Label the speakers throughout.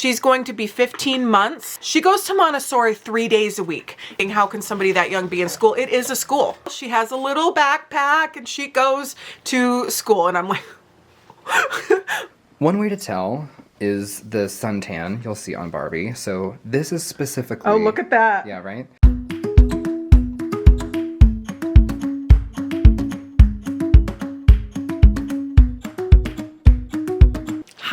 Speaker 1: She's going to be 15 months. She goes to Montessori 3 days a week. And how can somebody that young be in school? It is a school. She has a little backpack and she goes to school, and I'm like...
Speaker 2: One way to tell is the suntan you'll see on Barbie. So this is specifically...
Speaker 1: Oh, look at that.
Speaker 2: Yeah, right?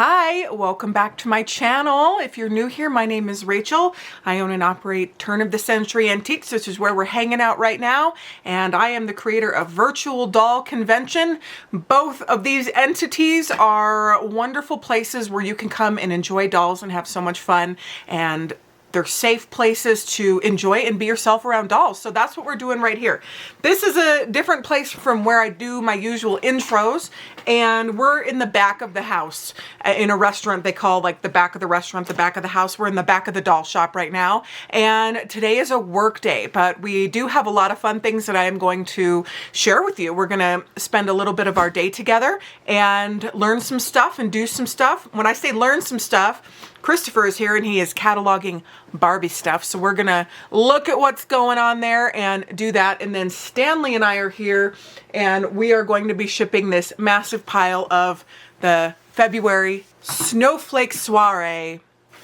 Speaker 1: Hi, welcome back to my channel. If you're new here, my name is Rachel. I own and operate Turn of the Century Antiques, which is where we're hanging out right now. And I am the creator of Virtual Doll Convention. Both of these entities are wonderful places where you can come and enjoy dolls and have so much fun. And they're safe places to enjoy and be yourself around dolls. So that's what we're doing right here. This is a different place from where I do my usual intros, and we're in the back of the house in a restaurant. They call like the back of the restaurant the back of the house. We're in the back of the doll shop right now, and today is a work day, but we do have a lot of fun things that I am going to share with you. We're gonna spend a little bit of our day together and learn some stuff and do some stuff. When I say learn some stuff, Christopher is here and he is cataloging Barbie stuff. So we're gonna look at what's going on there and do that. And then Stanley and I are here and we are going to be shipping this massive pile of the February Snowflake Soiree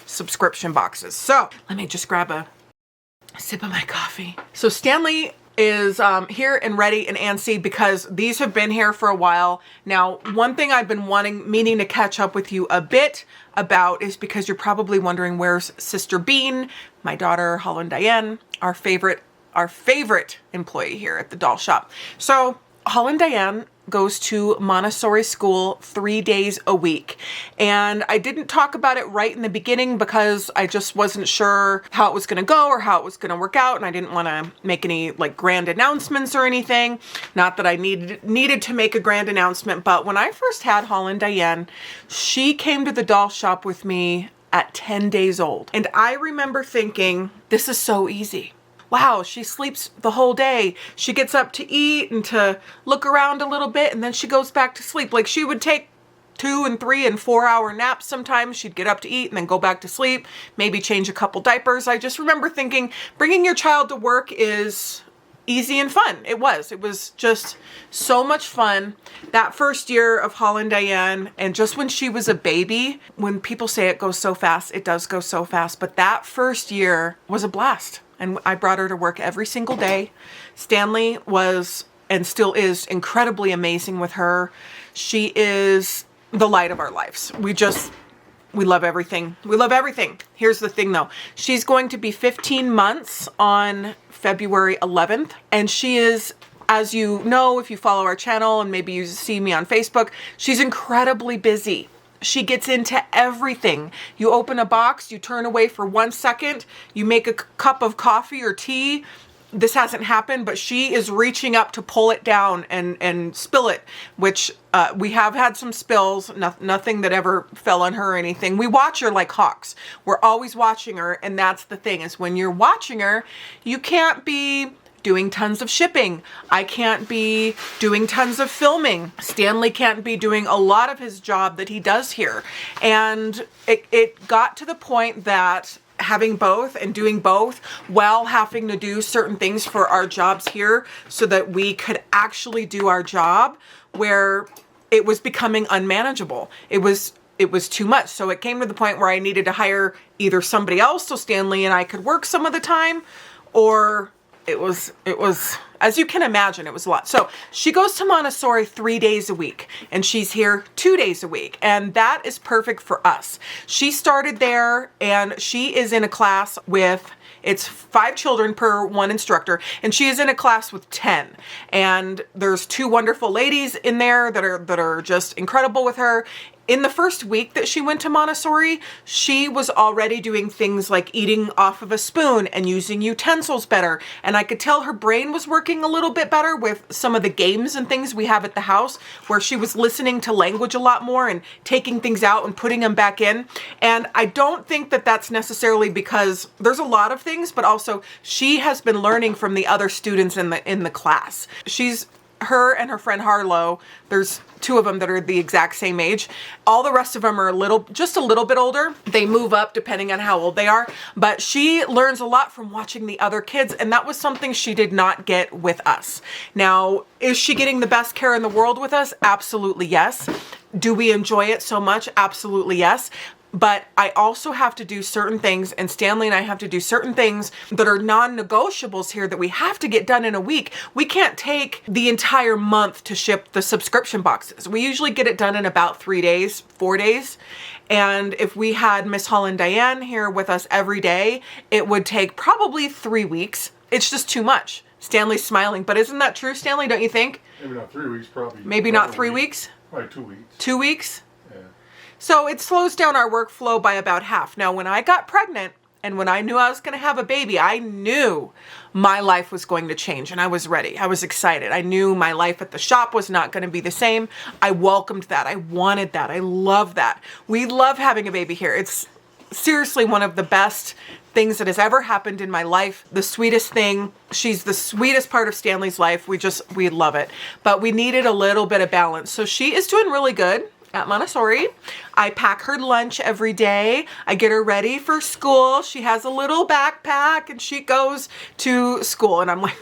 Speaker 1: subscription boxes. So let me just grab a sip of my coffee. So Stanley is here and ready and antsy because these have been here for a while. Now, one thing I've been meaning to catch up with you a bit about is because you're probably wondering, where's Sister Bean, my daughter, Holland Diane, our favorite employee here at the doll shop. So Holland Diane goes to Montessori school 3 days a week. And I didn't talk about it right in the beginning because I just wasn't sure how it was going to go or how it was going to work out. And I didn't want to make any like grand announcements or anything. Not that I needed to make a grand announcement. But when I first had Holland Diane, she came to the doll shop with me at 10 days old. And I remember thinking, this is so easy. Wow, she sleeps the whole day. She gets up to eat and to look around a little bit, and then she goes back to sleep. Like, she would take 2 and 3 and 4 hour naps sometimes. She'd get up to eat and then go back to sleep, maybe change a couple diapers. I just remember thinking, bringing your child to work is easy and fun. It was just so much fun. That first year of Holland Diane, and just when she was a baby, when people say it goes so fast, it does go so fast. But that first year was a blast. And I brought her to work every single day. Stanley was and still is incredibly amazing with her. She is the light of our lives. We love everything. We love everything. Here's the thing though. She's going to be 15 months on February 11th. And she is, as you know, if you follow our channel and maybe you see me on Facebook, she's incredibly busy. She gets into everything. You open a box, you turn away for 1 second, you make a cup of coffee or tea. This hasn't happened, but she is reaching up to pull it down and spill it, which we have had some spills, nothing that ever fell on her or anything. We watch her like hawks. We're always watching her, and that's the thing, is when you're watching her, you can't be doing tons of shipping. I can't be doing tons of filming. Stanley can't be doing a lot of his job that he does here. And it got to the point that having both and doing both while having to do certain things for our jobs here so that we could actually do our job, where it was becoming unmanageable. It was too much. So it came to the point where I needed to hire either somebody else so Stanley and I could work some of the time, or it was, as you can imagine, it was a lot. So she goes to Montessori 3 days a week, and she's here 2 days a week. And that is perfect for us. She started there, and she is in a class with, it's 5 children per 1 instructor, and she is in a class with 10. And there's 2 wonderful ladies in there that are just incredible with her. In the first week that she went to Montessori, she was already doing things like eating off of a spoon and using utensils better. And I could tell her brain was working a little bit better with some of the games and things we have at the house, where she was listening to language a lot more and taking things out and putting them back in. And I don't think that that's necessarily because there's a lot of things, but also she has been learning from the other students in the class. She's her and her friend Harlow, there's two of them that are the exact same age. All the rest of them are just a little bit older. They move up depending on how old they are, but she learns a lot from watching the other kids, and that was something she did not get with us. Now, is she getting the best care in the world with us? Absolutely yes. Do we enjoy it so much? Absolutely yes. But I also have to do certain things, and Stanley and I have to do certain things that are non-negotiables here that we have to get done in a week. We can't take the entire month to ship the subscription boxes. We usually get it done in about 3 days, 4 days. And if we had Miss Holland Diane here with us every day, it would take probably 3 weeks. It's just too much. Stanley's smiling, but isn't that true, Stanley? Don't you think?
Speaker 3: Maybe not 3 weeks, probably.
Speaker 1: Maybe not 3 weeks?
Speaker 3: Probably 2 weeks.
Speaker 1: 2 weeks?
Speaker 3: Yeah.
Speaker 1: So it slows down our workflow by about half. Now, when I got pregnant and when I knew I was going to have a baby, I knew my life was going to change, and I was ready. I was excited. I knew my life at the shop was not going to be the same. I welcomed that. I wanted that. I love that. We love having a baby here. It's seriously one of the best things that has ever happened in my life. The sweetest thing. She's the sweetest part of Stanley's life. We love it. But we needed a little bit of balance. So she is doing really good at Montessori. I pack her lunch every day. I get her ready for school. She has a little backpack and she goes to school, and I'm like,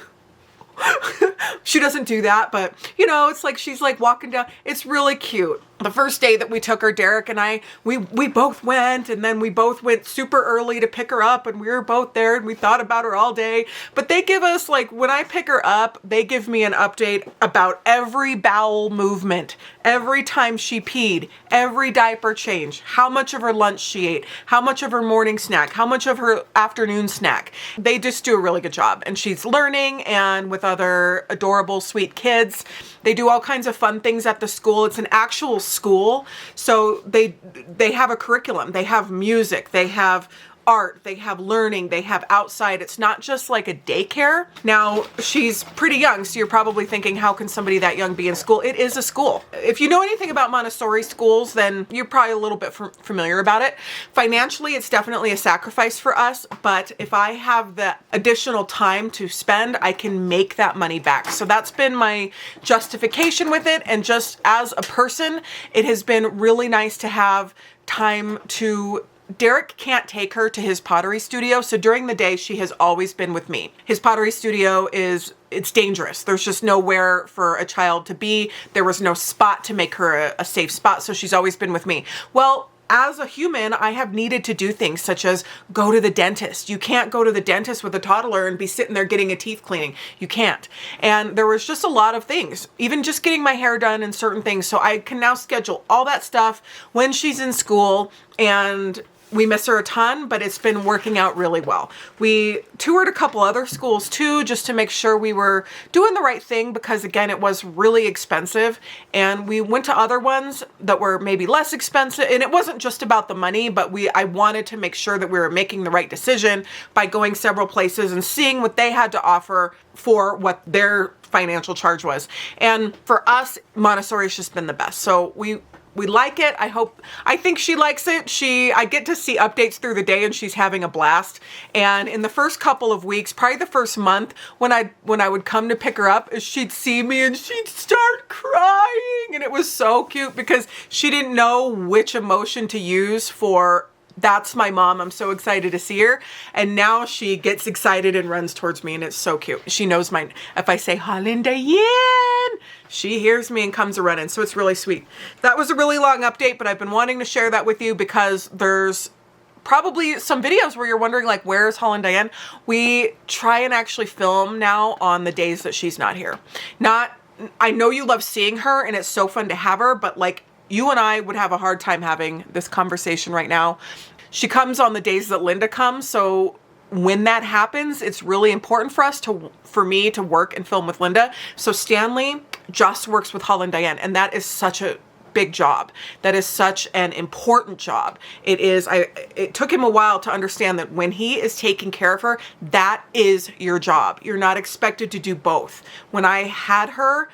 Speaker 1: she doesn't do that, but you know, it's like she's like walking down. It's really cute. The first day that we took her, Derek and I, we both went, and then we both went super early to pick her up, and we were both there, and we thought about her all day. But they give us, like, when I pick her up, they give me an update about every bowel movement, every time she peed, every diaper change, how much of her lunch she ate, how much of her morning snack, how much of her afternoon snack. They just do a really good job, and she's learning, and with other adorable, sweet kids. They do all kinds of fun things at the school. It's an actual school, so they have a curriculum. They have music, they have art, they have learning, they have outside. It's not just like a daycare. Now, she's pretty young, so you're probably thinking, how can somebody that young be in school? It is a school. If you know anything about Montessori schools, then you're probably a little bit familiar about it. Financially, it's definitely a sacrifice for us, but if I have the additional time to spend, I can make that money back. So that's been my justification with it, and just as a person, it has been really nice to have time to... Derek can't take her to his pottery studio, so during the day she has always been with me. His pottery studio it's dangerous. There's just nowhere for a child to be. There was no spot to make her a safe spot, so she's always been with me. Well, as a human, I have needed to do things such as go to the dentist. You can't go to the dentist with a toddler and be sitting there getting a teeth cleaning. You can't. And there was just a lot of things, even just getting my hair done and certain things. So I can now schedule all that stuff when she's in school, and we miss her a ton, but it's been working out really well. We toured a couple other schools too, just to make sure we were doing the right thing, because again, it was really expensive. And we went to other ones that were maybe less expensive. And it wasn't just about the money, but I wanted to make sure that we were making the right decision by going several places and seeing what they had to offer for what their financial charge was. And for us, Montessori's just been the best. So we like it. I think she likes it. I get to see updates through the day, and she's having a blast. And in the first couple of weeks, probably the first month, when I would come to pick her up, she'd see me and she'd start crying. And it was so cute because she didn't know which emotion to use for, that's my mom, I'm so excited to see her. And now she gets excited and runs towards me, and it's so cute. She knows if I say Holland Diane, she hears me and comes running. So it's really sweet. That was a really long update, but I've been wanting to share that with you because there's probably some videos where you're wondering, like, where's Holland Diane? We try and actually film now on the days that she's not here. I know you love seeing her and it's so fun to have her, but like, you and I would have a hard time having this conversation right now. She comes on the days that Linda comes, so when that happens, it's really important for me to work and film with Linda. So Stanley just works with Holland Diane, and that is such a big job. That is such an important job. It took him a while to understand that when he is taking care of her, that is your job. You're not expected to do both. When I had her,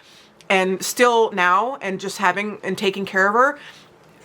Speaker 1: and still now, and just having and taking care of her,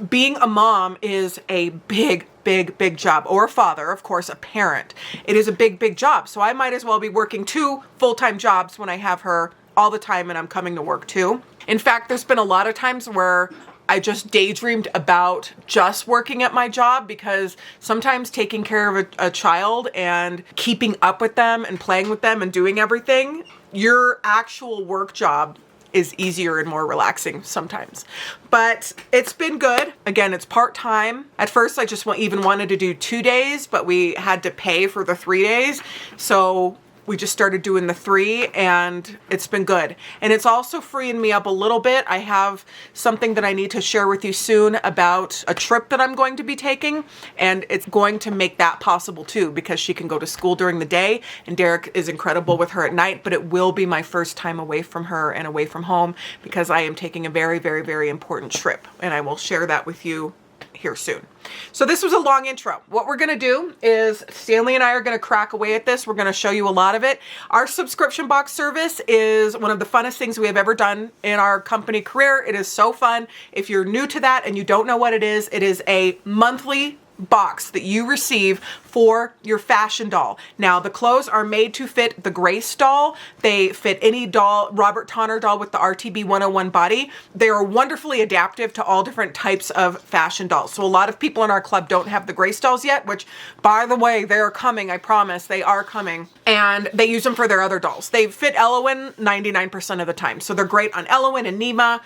Speaker 1: being a mom is a big, big, big job. Or a father, of course, a parent. It is a big, big job. So I might as well be working 2 full-time jobs when I have her all the time, and I'm coming to work too. In fact, there's been a lot of times where I just daydreamed about just working at my job, because sometimes taking care of a child and keeping up with them and playing with them and doing everything, your actual work job is easier and more relaxing sometimes. But it's been good. Again, it's part-time. At first, I just even wanted to do 2 days, but we had to pay for the 3 days. So we just started doing the 3, and it's been good. And it's also freeing me up a little bit. I have something that I need to share with you soon about a trip that I'm going to be taking, and it's going to make that possible too, because she can go to school during the day and Derek is incredible with her at night, but it will be my first time away from her and away from home, because I am taking a very, very, very important trip, and I will share that with you here soon. So this was a long intro. What we're gonna do is Stanley and I are gonna crack away at this. We're gonna show you a lot of it. Our subscription box service is one of the funnest things we have ever done in our company career. It is so fun. If you're new to that and you don't know what it is a monthly box that you receive for your fashion doll. Now, the clothes are made to fit the Grace doll. They fit any doll, Robert Tonner doll with the RTB 101 body. They are wonderfully adaptive to all different types of fashion dolls. So a lot of people in our club don't have the Grace dolls yet, which, by the way, they're coming. I promise they are coming. And they use them for their other dolls. They fit Elowen 99% of the time. So they're great on Elowen and Nema.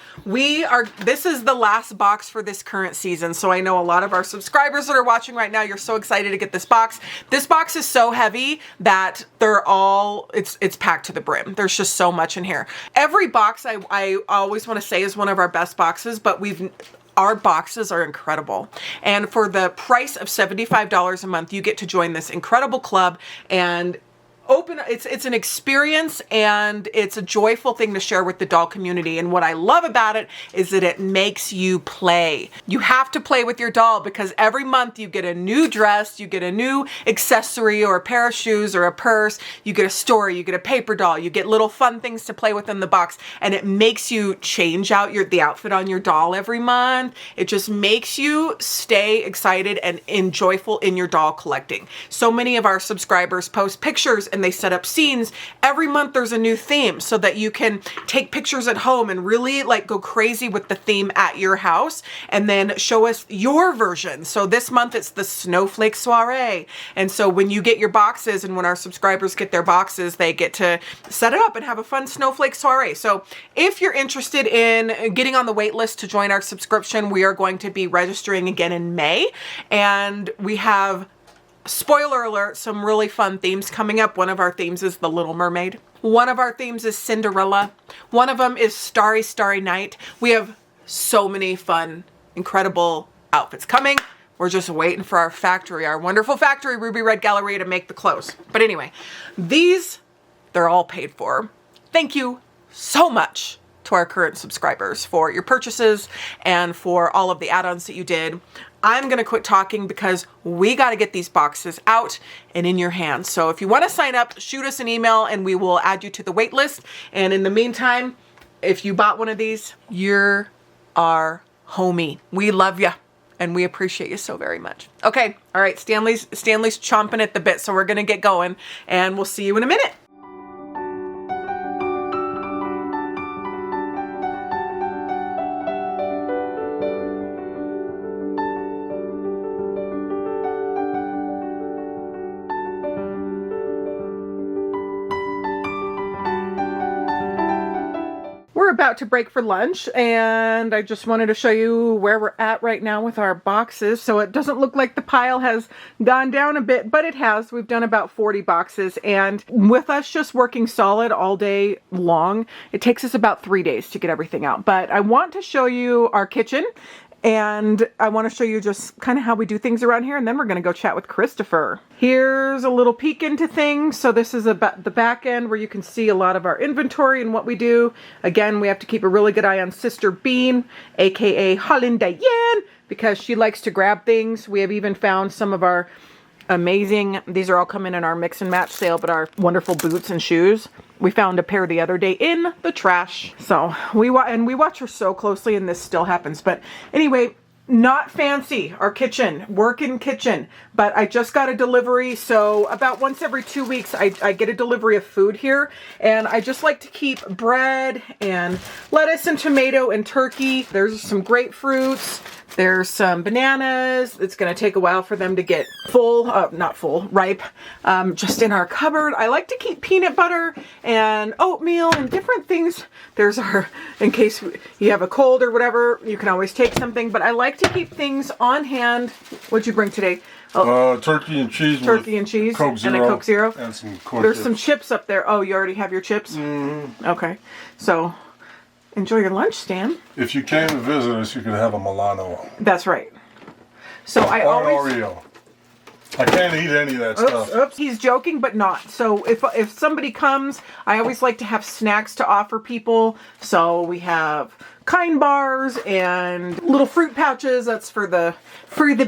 Speaker 1: This is the last box for this current season. So I know a lot of our subscribers that are watching right now, you're so excited to get this box. This box is so heavy that it's packed to the brim. There's just so much in here. Every box I always want to say is one of our best boxes, but our boxes are incredible. And for the price of $75 a month, you get to join this incredible club and it's an experience, and it's a joyful thing to share with the doll community. And what I love about it is that it makes you play. You have to play with your doll, because every month you get a new dress, you get a new accessory or a pair of shoes or a purse, you get a story, you get a paper doll, you get little fun things to play with in the box, and it makes you change out the outfit on your doll every month. It just makes you stay excited and joyful in your doll collecting. So many of our subscribers post pictures and they set up scenes. Every month there's a new theme, so that you can take pictures at home and really go crazy with the theme at your house, and then show us your version. So this month it's the snowflake soiree. And so when you get your boxes, and when our subscribers get their boxes, they get to set it up and have a fun snowflake soiree. So if you're interested in getting on the wait list to join our subscription, we are going to be registering again in May, and we have, spoiler alert, some really fun themes coming up. One of our themes is the Little Mermaid. One of our themes is Cinderella. One of them is Starry, Starry Night. We have so many fun, incredible outfits coming. We're just waiting for our wonderful factory, Ruby Red Galleria, to make the clothes. But anyway, they're all paid for. Thank you so much to our current subscribers for your purchases and for all of the add-ons that you did. I'm going to quit talking, because we got to get these boxes out and in your hands. So if you want to sign up, shoot us an email and we will add you to the wait list. And in the meantime, if you bought one of these, you're our homie. We love you and we appreciate you so very much. Okay. All right. Stanley's chomping at the bit, so we're going to get going, and we'll see you in a minute. We're about to break for lunch, and I just wanted to show you where we're at right now with our boxes. So it doesn't look like the pile has gone down a bit, but it has. We've done about 40 boxes, and with us just working solid all day long, it takes us about 3 days to get everything out. But I want to show you our kitchen, and I want to show you just kind of how we do things around here, and then we're going to go chat with Christopher. Here's a little peek into things. So this is about the back end where you can see a lot of our inventory and what we do. Again, we have to keep a really good eye on Sister Bean, aka Holland Diane, because she likes to grab things. We have even found some of our amazing, these are all coming in our mix and match sale, but our wonderful boots and shoes. We found a pair the other day in the trash. So we watch her so closely, and this still happens. But anyway, not fancy, our kitchen, working kitchen, but I just got a delivery. So about once every 2 weeks, I get a delivery of food here. And I just like to keep bread and lettuce and tomato and turkey. There's some grapefruits. There's some bananas. It's going to take a while for them to get full, not full, ripe, just in our cupboard. I like to keep peanut butter and oatmeal and different things. There's our, in case you have a cold or whatever, you can always take something. But I like to keep things on hand. What'd you bring today?
Speaker 3: Turkey and cheese.
Speaker 1: Turkey and cheese
Speaker 3: Coke Zero
Speaker 1: and a Coke Zero.
Speaker 3: And some corn
Speaker 1: There's
Speaker 3: chips.
Speaker 1: some chips up there. Oh, you already have your chips? Mm-hmm. Okay. So enjoy your lunch, Stan.
Speaker 3: If you came to visit us, you could have a Milano.
Speaker 1: That's right. So I
Speaker 3: Or
Speaker 1: always...
Speaker 3: Oreo. I can't eat any of that stuff.
Speaker 1: Oops. He's joking, but not. So if somebody comes, I always like to have snacks to offer people. So we have Kind bars and little fruit pouches. That's for the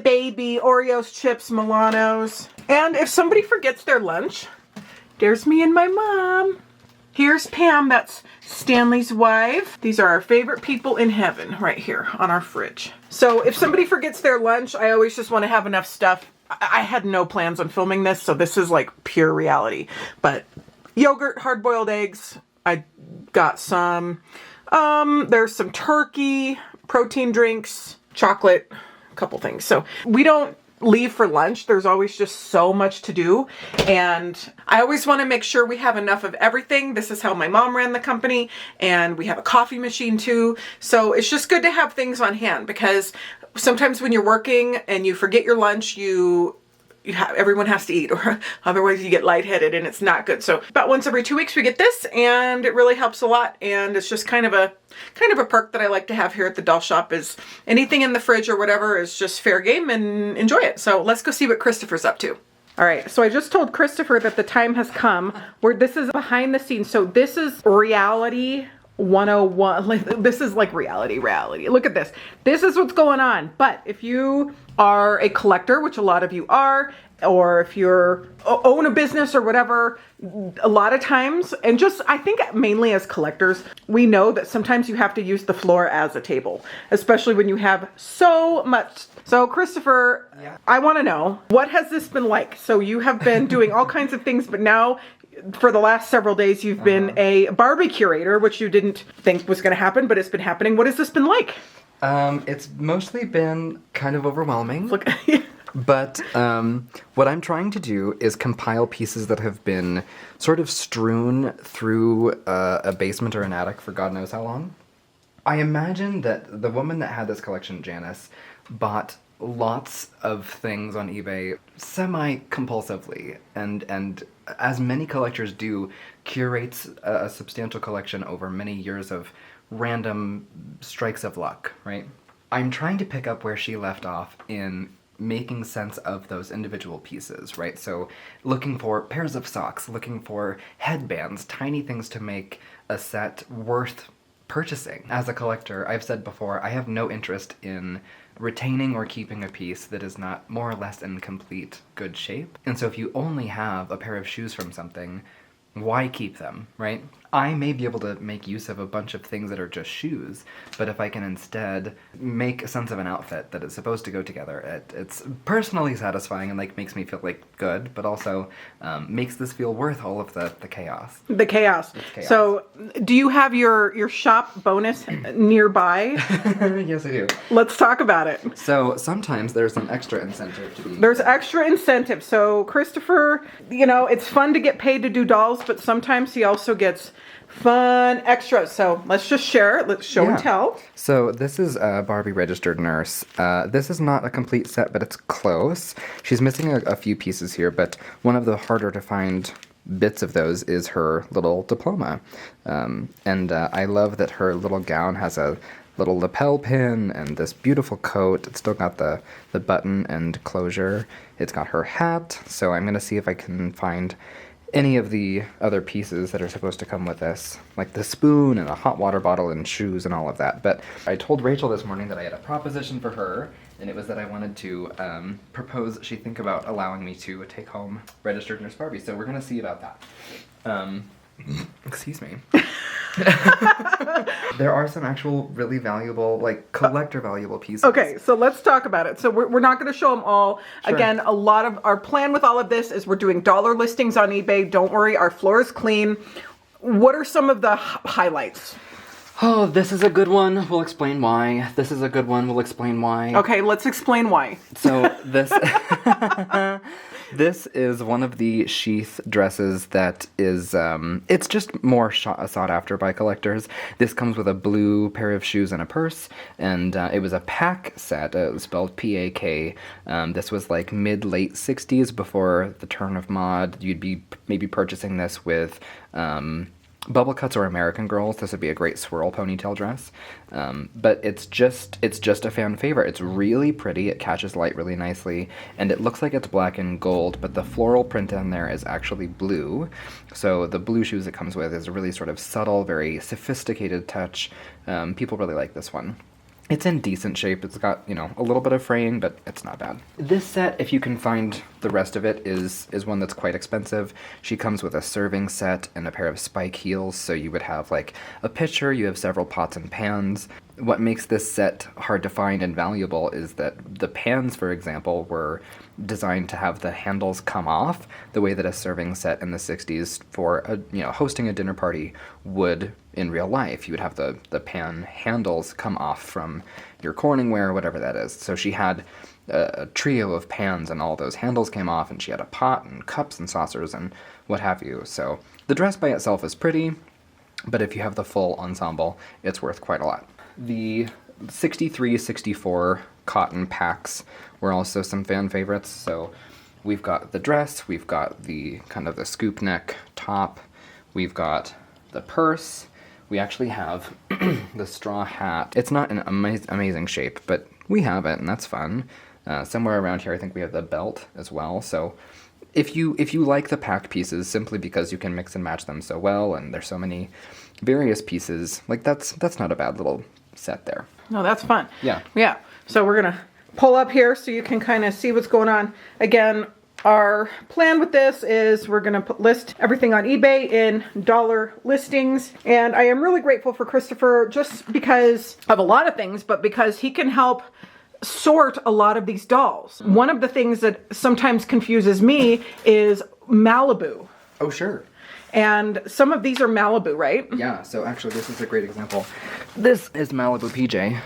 Speaker 1: baby. Oreos, chips, Milanos. And if somebody forgets their lunch, there's me and my mom. Here's Pam. That's Stanley's wife. These are our favorite people in heaven right here on our fridge. So if somebody forgets their lunch, I always just want to have enough stuff. I had no plans on filming this, so this is like pure reality. But yogurt, hard-boiled eggs. I got some. There's some turkey, protein drinks, chocolate, a couple things. So we don't leave for lunch. There's always just so much to do. And I always want to make sure we have enough of everything. This is how my mom ran the company. And we have a coffee machine too. So it's just good to have things on hand, because sometimes when you're working and you forget your lunch, everyone has to eat, or otherwise you get lightheaded and it's not good. So about once every 2 weeks we get this, and it really helps a lot. And it's just kind of a perk that I like to have here at the doll shop. Is anything in the fridge or whatever is just fair game, and enjoy it. So let's go see what Christopher's up to. All right, so I just told Christopher that the time has come where this is behind the scenes. So this is reality 101. Like, this is like reality. Look at this. This is what's going on. But if you are a collector, which a lot of you are, or if you're own a business or whatever, a lot of times, and just I think mainly as collectors, we know that sometimes you have to use the floor as a table, especially when you have so much. So Christopher, yeah. I want to know, what has this been like? So you have been doing all kinds of things, but now for the last several days, you've been a Barbie curator, which you didn't think was going to happen, but it's been happening. What has this been like?
Speaker 2: It's mostly been kind of overwhelming.
Speaker 1: Look,
Speaker 2: but what I'm trying to do is compile pieces that have been sort of strewn through a basement or an attic for God knows how long. I imagine that the woman that had this collection, Janice, bought lots of things on eBay semi-compulsively, and as many collectors do, curates a substantial collection over many years of random strikes of luck, right? I'm trying to pick up where she left off in making sense of those individual pieces, right? So looking for pairs of socks, looking for headbands, tiny things to make a set worth purchasing. As a collector, I've said before, I have no interest in retaining or keeping a piece that is not more or less in complete good shape. And so if you only have a pair of shoes from something, why keep them, right? I may be able to make use of a bunch of things that are just shoes, but if I can instead make sense of an outfit that is supposed to go together, it's personally satisfying and like makes me feel like good, but also makes this feel worth all of the chaos.
Speaker 1: The chaos. So do you have your shop bonus nearby?
Speaker 2: Yes, I do.
Speaker 1: Let's talk about it.
Speaker 2: So sometimes there's an extra incentive to be...
Speaker 1: There's extra incentive. So Christopher, it's fun to get paid to do dolls, but sometimes he also gets fun extras. So let's just share it. Let's show and tell.
Speaker 2: So this is Barbie Registered Nurse. This is not a complete set, but it's close. She's missing a few pieces here, but one of the harder to find bits of those is her little diploma. And I love that her little gown has a little lapel pin and this beautiful coat. It's still got the button and closure. It's got her hat. So I'm going to see if I can find any of the other pieces that are supposed to come with this, like the spoon and a hot water bottle and shoes and all of that. But I told Rachel this morning that I had a proposition for her, and it was that I wanted to propose she think about allowing me to take home Registered Nurse Barbie. So we're going to see about that. Excuse me. There are some actual really valuable, like collector valuable pieces.
Speaker 1: Okay, so let's talk about it. So we're not going to show them all.
Speaker 2: Sure.
Speaker 1: Again, a lot of our plan with all of this is we're doing dollar listings on eBay. Don't worry, our floor is clean. What are some of the highlights?
Speaker 2: Oh, this is a good one. We'll explain why. This is a good one. We'll explain why.
Speaker 1: Okay, let's explain why.
Speaker 2: So this this is one of the sheath dresses that is it's just more sought after by collectors. This comes with a blue pair of shoes and a purse, and it was a pack set. It was spelled P-A-K. This was like mid-late 60s before the turn of mod. You'd be maybe purchasing this with Bubble Cuts or American Girls. This would be a great swirl ponytail dress. But it's just a fan favorite. It's really pretty. It catches light really nicely, and it looks like it's black and gold, but the floral print on there is actually blue. So the blue shoes it comes with is a really sort of subtle, very sophisticated touch. People really like this one. It's in decent shape. It's got, you know, a little bit of fraying, but it's not bad. This set, if you can find the rest of it, is one that's quite expensive. She comes with a serving set and a pair of spike heels, so you would have like a pitcher, you have several pots and pans. What makes this set hard to find and valuable is that the pans, for example, were designed to have the handles come off the way that a serving set in the 60s for hosting a dinner party would in real life. You would have the pan handles come off from your Corningware or whatever that is. So she had a trio of pans and all those handles came off, and she had a pot and cups and saucers and what have you. So the dress by itself is pretty, but if you have the full ensemble, it's worth quite a lot. The 63, 64 cotton packs were also some fan favorites. So we've got the dress, we've got the kind of the scoop neck top, we've got the purse, we actually have the straw hat. It's not an amazing shape, but we have it, and that's fun. Somewhere around here I think we have the belt as well. So if you like the pack pieces simply because you can mix and match them so well, and there's so many various pieces, like that's not a bad little set there.
Speaker 1: No, that's fun.
Speaker 2: Yeah.
Speaker 1: Yeah. So we're going to pull up here so you can kind of see what's going on. Again, our plan with this is we're going to list everything on eBay in dollar listings. And I am really grateful for Christopher, just because of a lot of things, but because he can help sort a lot of these dolls. One of the things that sometimes confuses me is Malibu.
Speaker 2: Oh, sure.
Speaker 1: And some of these are Malibu, right?
Speaker 2: Yeah, so actually this is a great example. This is Malibu PJ,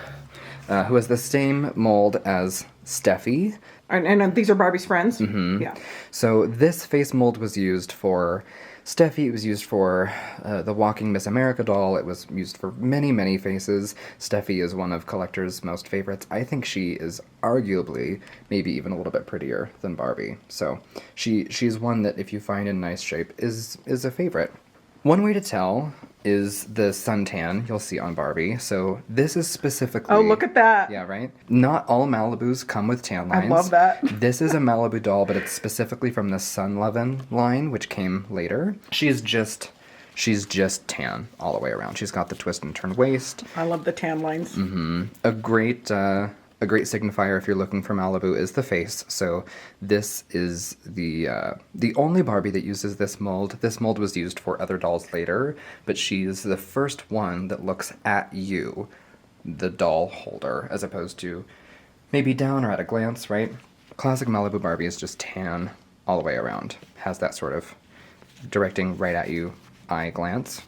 Speaker 2: who has the same mold as Steffi.
Speaker 1: And these are Barbie's friends?
Speaker 2: Mm-hmm.
Speaker 1: Yeah.
Speaker 2: So this face mold was used for Steffi, it was used for the Walking Miss America doll, it was used for many, many faces. Steffi is one of collectors' most favorites. I think she is arguably maybe even a little bit prettier than Barbie. So she's one that if you find in nice shape is a favorite. One way to tell is the suntan you'll see on Barbie. So this is specifically...
Speaker 1: Oh, look at that.
Speaker 2: Yeah, right? Not all Malibus come with tan lines.
Speaker 1: I love that.
Speaker 2: This is a Malibu doll, but it's specifically from the Lovin line, which came later. She's just tan all the way around. She's got the twist and turn waist.
Speaker 1: I love the tan lines.
Speaker 2: Mm-hmm. A great signifier if you're looking for Malibu is the face. So this is the only Barbie that uses this mold. This mold was used for other dolls later, but she's the first one that looks at you, the doll holder, as opposed to maybe down or at a glance, right? Classic Malibu Barbie is just tan all the way around. Has that sort of directing right at you eye glance.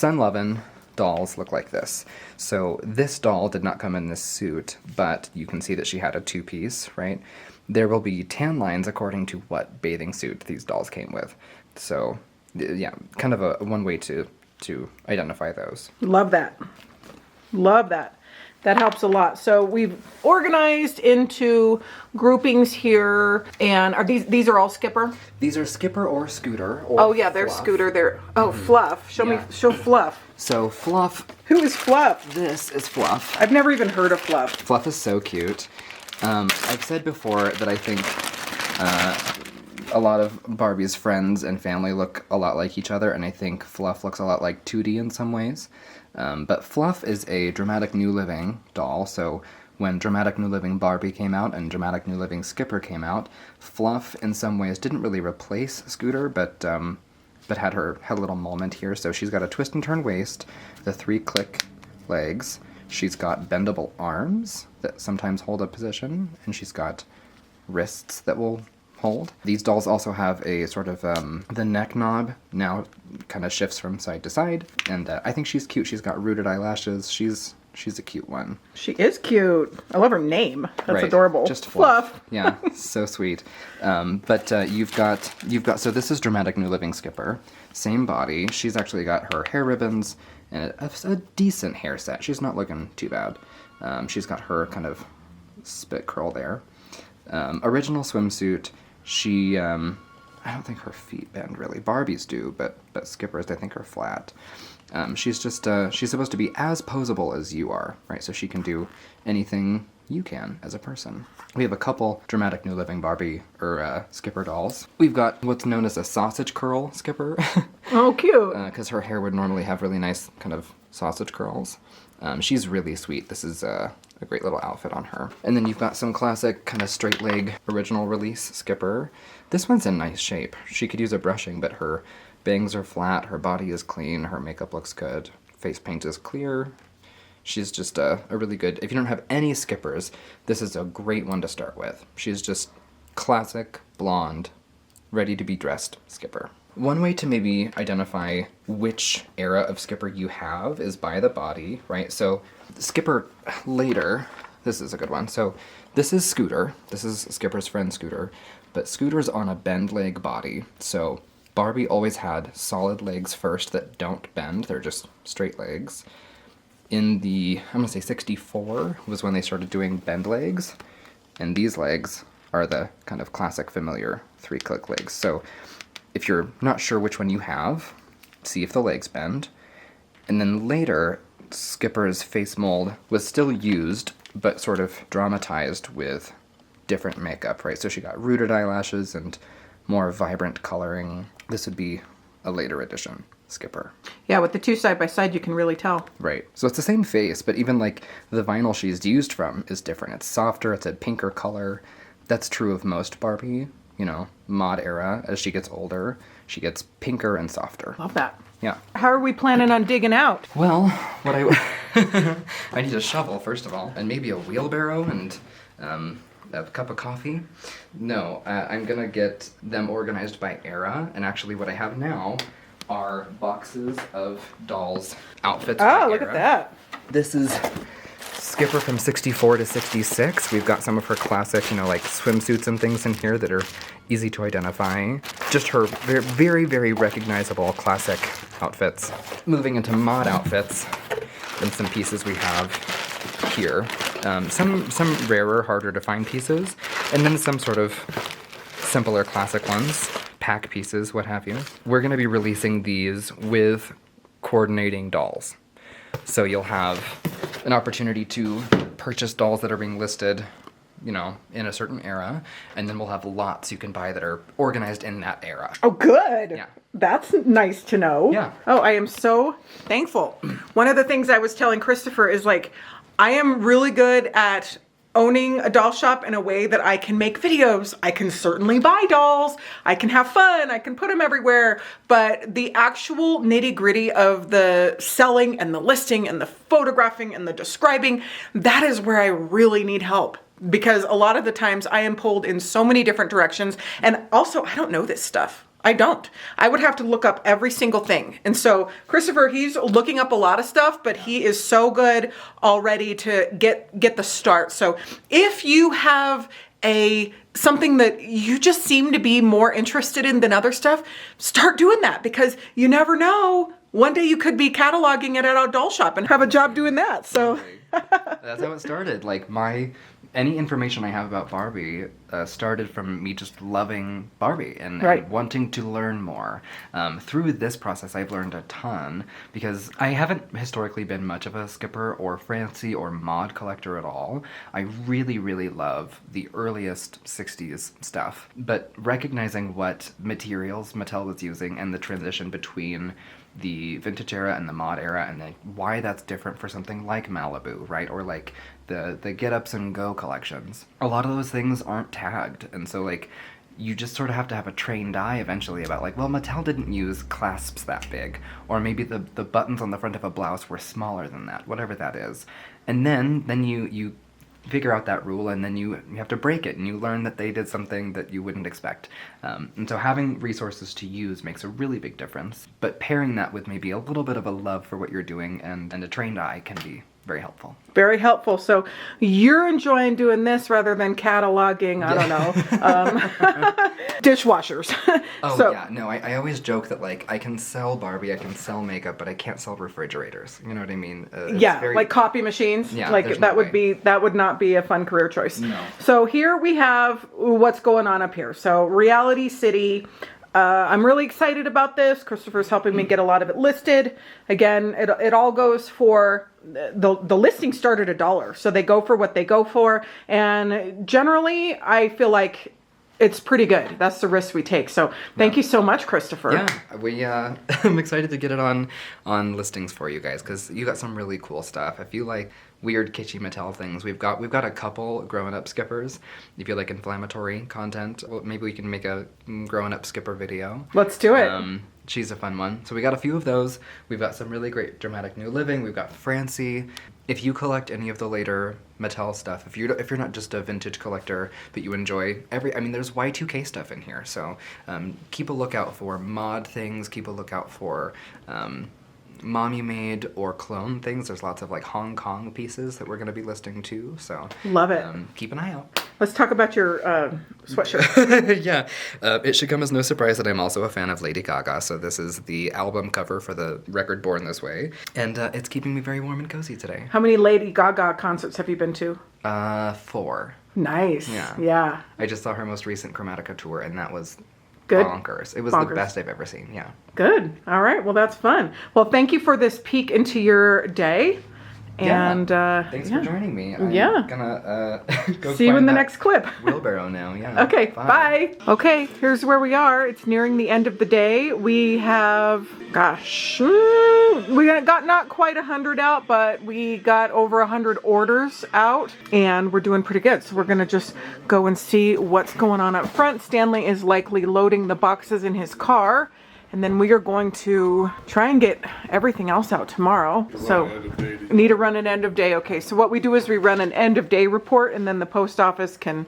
Speaker 2: Lovin dolls look like this. So this doll did not come in this suit, but you can see that she had a two-piece, right? There will be tan lines according to what bathing suit these dolls came with. So yeah, kind of a one way to identify those.
Speaker 1: Love that. Love that. That helps a lot. So we've organized into groupings here, and are these are all Skipper?
Speaker 2: These are Skipper or Scooter. Or
Speaker 1: oh yeah, they're
Speaker 2: Fluff.
Speaker 1: Scooter. They're Fluff. Show Fluff.
Speaker 2: So Fluff.
Speaker 1: Who is Fluff?
Speaker 2: This is Fluff.
Speaker 1: I've never even heard of Fluff.
Speaker 2: Fluff is so cute. I've said before that I think a lot of Barbie's friends and family look a lot like each other, and I think Fluff looks a lot like 2D in some ways. But Fluff is a Dramatic New Living doll, so when Dramatic New Living Barbie came out and Dramatic New Living Skipper came out, Fluff in some ways didn't really replace Scooter, but but had a little moment here. So she's got a twist and turn waist, the 3-click legs. She's got bendable arms that sometimes hold a position, and she's got wrists that will hold. These dolls also have a sort of, the neck knob now kind of shifts from side to side, and I think she's cute. She's got rooted eyelashes. She's a cute one.
Speaker 1: She is cute. I love her name. That's
Speaker 2: right.
Speaker 1: Adorable.
Speaker 2: Just Fluff. Yeah, so sweet. But you've got, so this is Dramatic New Living Skipper. Same body. She's actually got her hair ribbons and a decent hair set. She's not looking too bad. She's got her kind of spit curl there. Original swimsuit. She, I don't think her feet bend really. Barbies do, but Skipper's I think are flat. She's just, she's supposed to be as posable as you are, right? So she can do anything you can as a person. We have a couple Dramatic New Living Barbie, or Skipper dolls. We've got what's known as a sausage curl Skipper.
Speaker 1: Oh, cute.
Speaker 2: Because her hair would normally have really nice kind of sausage curls. She's really sweet. This is a great little outfit on her. And then you've got some classic kind of straight leg original release Skipper. This one's in nice shape. She could use a brushing, but her bangs are flat, her body is clean, her makeup looks good, face paint is clear. She's just a really good, if you don't have any Skippers, this is a great one to start with. She's just classic, blonde, ready to be dressed Skipper. One way to maybe identify which era of Skipper you have is by the body, right? So Skipper later, this is a good one. So this is Scooter. This is Skipper's friend Scooter, but Scooter's on a bend leg body. So Barbie always had solid legs first that don't bend. They're just straight legs. In the, I'm gonna say 64 was when they started doing bend legs. And these legs are the kind of classic familiar 3-click legs. So if you're not sure which one you have, see if the legs bend. And then later, Skipper's face mold was still used, but sort of dramatized with different makeup, right? So she got rooted eyelashes and more vibrant coloring. This would be a later edition Skipper.
Speaker 1: Yeah, with the two side by side, you can really tell.
Speaker 2: Right. So it's the same face, but even like the vinyl she's used from is different. It's softer, it's a pinker color. That's true of most Barbie, you know, mod era. As she gets older, she gets pinker and softer.
Speaker 1: Love that.
Speaker 2: Yeah.
Speaker 1: How are we planning on digging out?
Speaker 2: Well, what I need a shovel, first of all, and maybe a wheelbarrow and a cup of coffee. No, I'm gonna get them organized by era, and actually what I have now are boxes of dolls' outfits by
Speaker 1: Oh, look
Speaker 2: era.
Speaker 1: at that.
Speaker 2: This is Skipper from 64 to 66. We've got some of her classic, you know, like swimsuits and things in here that are easy to identify. Just her very, very, very recognizable classic outfits. Moving into mod outfits and some pieces we have here. Some rarer, harder to find pieces, and then some sort of simpler classic ones, pack pieces, what have you. We're gonna be releasing these with coordinating dolls. So you'll have an opportunity to purchase dolls that are being listed, you know, in a certain era, and then we'll have lots you can buy that are organized in that era.
Speaker 1: Oh, good.
Speaker 2: Yeah.
Speaker 1: That's nice to know.
Speaker 2: Yeah.
Speaker 1: Oh, I am so thankful. One of the things I was telling Christopher is like, I am really good at owning a doll shop in a way that I can make videos. I can certainly buy dolls. I can have fun. I can put them everywhere. But the actual nitty-gritty of the selling and the listing and the photographing and the describing, that is where I really need help. Because a lot of the times I am pulled in so many different directions. And also, I don't know this stuff. I don't. I would have to look up every single thing. And so Christopher, he's looking up a lot of stuff, but he is so good already to get the start. So if you have something that you just seem to be more interested in than other stuff, start doing that, because you never know. One day you could be cataloging it at a doll shop and have a job doing that. So
Speaker 2: that's how it started. Like any information I have about Barbie started from me just loving Barbie and wanting to learn more. Through this process, I've learned a ton, because I haven't historically been much of a Skipper or fancy or mod collector at all. I really, really love the earliest 60s stuff, but recognizing what materials Mattel was using and the transition between the vintage era and the mod era, and then why that's different for something like Malibu, right? Or like the Get Ups and Go collections. A lot of those things aren't tagged, and so like you just sort of have to have a trained eye eventually about like, well, Mattel didn't use clasps that big, or maybe the buttons on the front of a blouse were smaller than that, whatever that is. And then you figure out that rule, and then you have to break it, and you learn that they did something that you wouldn't expect. And so having resources to use makes a really big difference. But pairing that with maybe a little bit of a love for what you're doing and a trained eye can be very helpful.
Speaker 1: Very helpful. So you're enjoying doing this rather than cataloging, I don't know, dishwashers.
Speaker 2: Oh,
Speaker 1: so,
Speaker 2: yeah. No, I always joke that, like, I can sell Barbie, I can sell makeup, but I can't sell refrigerators. You know what I mean?
Speaker 1: Yeah, like copy machines.
Speaker 2: Yeah,
Speaker 1: like
Speaker 2: there's
Speaker 1: that
Speaker 2: no
Speaker 1: would
Speaker 2: way.
Speaker 1: that would not be a fun career choice.
Speaker 2: No.
Speaker 1: So here we have what's going on up here. So Reality City. I'm really excited about this. Christopher's helping me get a lot of it listed. Again, it all goes for, the listing start at $1. So they go for what they go for. And generally, I feel like it's pretty good. That's the risk we take. So thank you so much, Christopher.
Speaker 2: Yeah, I'm excited to get it on listings for you guys, because you got some really cool stuff. If you like weird kitschy Mattel things, we've got a couple growing up skippers. If you like inflammatory content, well, maybe we can make a growing up skipper video.
Speaker 1: Let's do it.
Speaker 2: She's a fun one. So we got a few of those. We've got some really great dramatic new living. We've got Francie. If you collect any of the later Mattel stuff, if you're not just a vintage collector, but you enjoy there's Y2K stuff in here. So keep a lookout for mod things. Keep a lookout for mommy made or clone things. There's lots of like Hong Kong pieces that we're going to be listing too. So
Speaker 1: love it.
Speaker 2: Keep an eye out.
Speaker 1: Let's talk about your sweatshirt.
Speaker 2: Yeah, it should come as no surprise that I'm also a fan of Lady Gaga. So this is the album cover for the record Born This Way, and it's keeping me very warm and cozy today.
Speaker 1: How many Lady Gaga concerts have you been to?
Speaker 2: 4.
Speaker 1: Nice. Yeah.
Speaker 2: I just saw her most recent Chromatica tour, and that was
Speaker 1: good.
Speaker 2: Bonkers. It was
Speaker 1: Bonkers.
Speaker 2: the best I've ever seen. Yeah.
Speaker 1: Good. All right. Well, that's fun. Well, thank you for this peek into your day. And
Speaker 2: thanks for joining me. I'm gonna go
Speaker 1: see you in the
Speaker 2: that
Speaker 1: next clip.
Speaker 2: wheelbarrow now. Yeah.
Speaker 1: Okay. Bye. Okay. Here's where we are. It's nearing the end of the day. We have, we got not quite 100 out, but we got over 100 orders out, and we're doing pretty good. So we're gonna just go and see what's going on up front. Stanley is likely loading the boxes in his car. And then we are going to try and get everything else out tomorrow. So need to run an end of day. Okay, so what we do is we run an end of day report, and then the post office can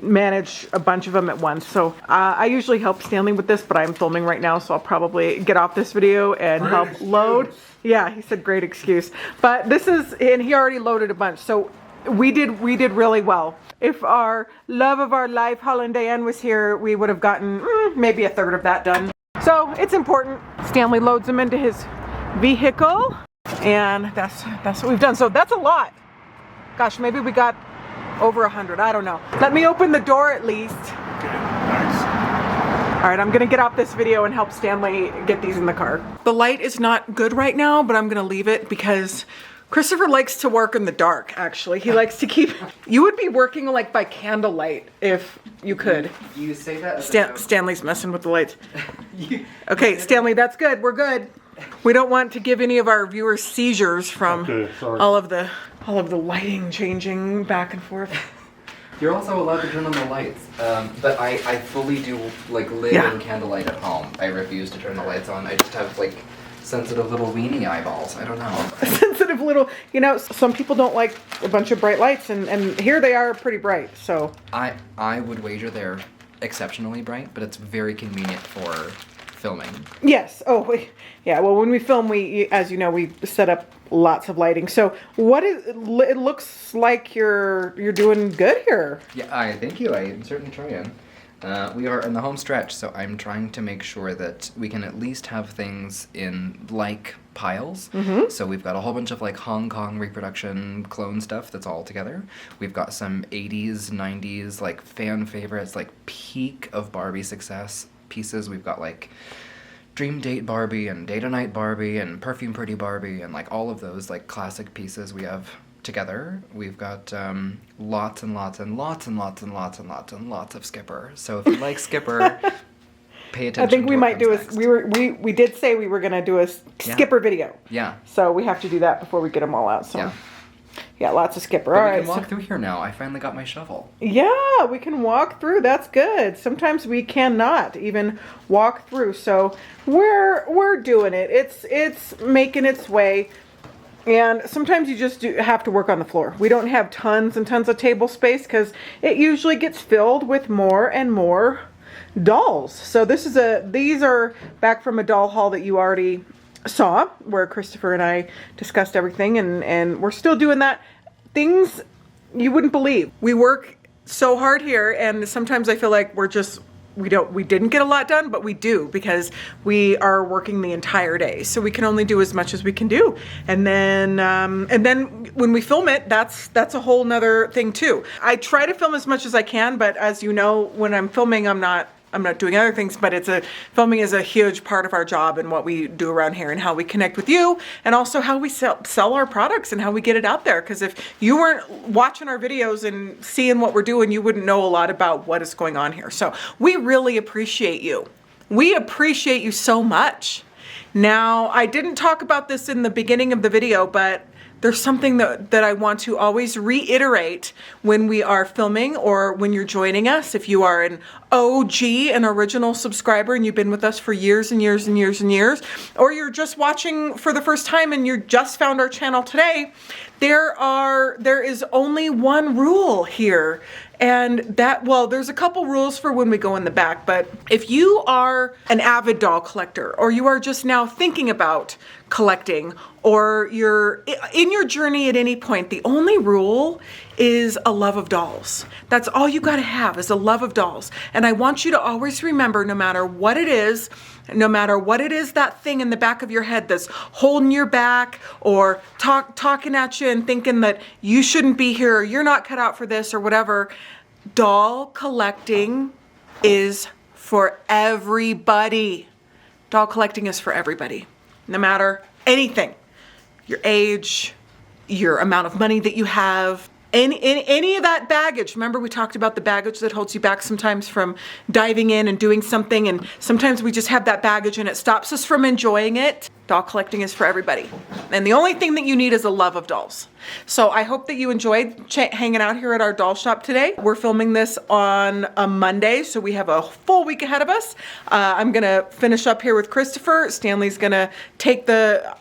Speaker 1: manage a bunch of them at once. So I usually help Stanley with this, but I'm filming right now, so I'll probably get off this video and help load. Yeah, he said great excuse. But this is, and he already loaded a bunch. So we did really well. If our love of our life, Holland Diane, was here, we would have gotten maybe a third of that done. So it's important. Stanley loads them into his vehicle, and that's what we've done. So that's a lot. Gosh, maybe we got over 100. I don't know. Let me open the door at least.
Speaker 3: Okay, nice.
Speaker 1: All right, I'm gonna get off this video and help Stanley get these in the car. The light is not good right now, but I'm gonna leave it because Christopher likes to work in the dark, actually. He likes to keep... You would be working like by candlelight if you could.
Speaker 2: You say that as
Speaker 1: Stanley's messing with the lights. Okay, Stanley, that's good. We're good. We don't want to give any of our viewers seizures from all of the lighting changing back and forth.
Speaker 2: You're also allowed to turn on the lights, but I fully do like live in candlelight at home. I refuse to turn the lights on. I just have like sensitive little weenie eyeballs. I don't know.
Speaker 1: Sensitive little, some people don't like a bunch of bright lights, and here they are pretty bright, so.
Speaker 2: I would wager they're exceptionally bright, but it's very convenient for filming.
Speaker 1: Yes. Oh, yeah. Well, when we film, as you know, we set up lots of lighting. So it looks like you're doing good here.
Speaker 2: Yeah, thank you. I'm certainly trying. We are in the home stretch, so I'm trying to make sure that we can at least have things in like piles. Mm-hmm. So we've got a whole bunch of like Hong Kong reproduction clone stuff that's all together. We've got some 80s, 90s like fan favorites, like peak of Barbie success pieces. We've got like Dream Date Barbie and Date a Night Barbie and Perfume Pretty Barbie and like all of those like classic pieces we have together. We've got lots and lots and lots and lots and lots and lots and lots of Skipper. So if you like Skipper, pay attention.
Speaker 1: I think we
Speaker 2: to
Speaker 1: might do
Speaker 2: next.
Speaker 1: we did say we were gonna do a Skipper video.
Speaker 2: Yeah.
Speaker 1: So we have to do that before we get them all out. So Yeah, lots of skipper.
Speaker 2: But
Speaker 1: All
Speaker 2: we
Speaker 1: right.
Speaker 2: can walk through here now. I finally got my shovel.
Speaker 1: Yeah, we can walk through. That's good. Sometimes we cannot even walk through. So we're doing it. It's making its way. And sometimes you just have to work on the floor. We don't have tons and tons of table space because it usually gets filled with more and more dolls. So these are back from a doll haul that you already saw, where Christopher and I discussed everything, and we're still doing that. Things you wouldn't believe. We work so hard here, and sometimes I feel like we didn't get a lot done, but we do, because we are working the entire day. So we can only do as much as we can do. And then when we film it, that's a whole nother thing too. I try to film as much as I can, but as you know, when I'm filming, I'm not doing other things, but filming is a huge part of our job and what we do around here and how we connect with you, and also how we sell our products and how we get it out there. Because if you weren't watching our videos and seeing what we're doing, you wouldn't know a lot about what is going on here. So we really appreciate you. We appreciate you so much. Now, I didn't talk about this in the beginning of the video, but there's something that I want to always reiterate when we are filming or when you're joining us. If you are an OG, an original subscriber, and you've been with us for years and years and years and years, or you're just watching for the first time and you just found our channel today, there is only one rule here. And there's a couple rules for when we go in the back, but if you are an avid doll collector, or you are just now thinking about collecting, or you're in your journey at any point, the only rule is a love of dolls. That's all you gotta have, is a love of dolls. And I want you to always remember, no matter what it is, that thing in the back of your head that's holding your back, or talking at you and thinking that you shouldn't be here, or you're not cut out for this, or whatever, doll collecting is for everybody. Doll collecting is for everybody, no matter anything. Your age, your amount of money that you have, any of that baggage. Remember, we talked about the baggage that holds you back sometimes from diving in and doing something, and sometimes we just have that baggage and it stops us from enjoying it. Doll collecting is for everybody. And the only thing that you need is a love of dolls. So I hope that you enjoyed hanging out here at our doll shop today. We're filming this on a Monday, so we have a full week ahead of us. I'm gonna finish up here with Christopher. Stanley's gonna take the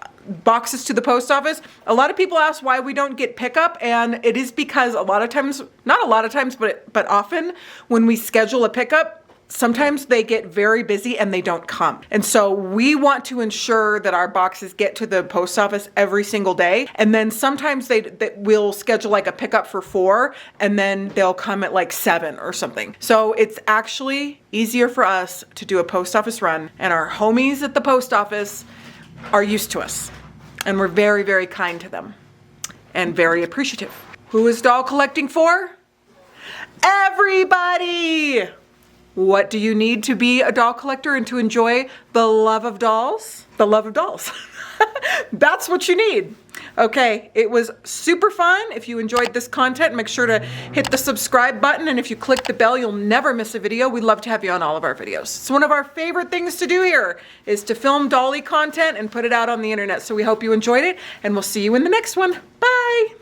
Speaker 1: boxes to the post office. A lot of people ask why we don't get pickup, and it is because but often when we schedule a pickup, sometimes they get very busy and they don't come. And so we want to ensure that our boxes get to the post office every single day. And then sometimes we'll schedule like a pickup for 4, and then they'll come at like 7 or something. So it's actually easier for us to do a post office run, and our homies at the post office are used to us, and we're very, very kind to them and very appreciative. Who is doll collecting for? Everybody! What do you need to be a doll collector and to enjoy the love of dolls? The love of dolls. That's what you need. Okay, it was super fun. If you enjoyed this content, make sure to hit the subscribe button, and if you click the bell, you'll never miss a video. We'd love to have you on all of our videos. It's one of our favorite things to do here, is to film dolly content and put it out on the internet. So we hope you enjoyed it, and we'll see you in the next one. Bye!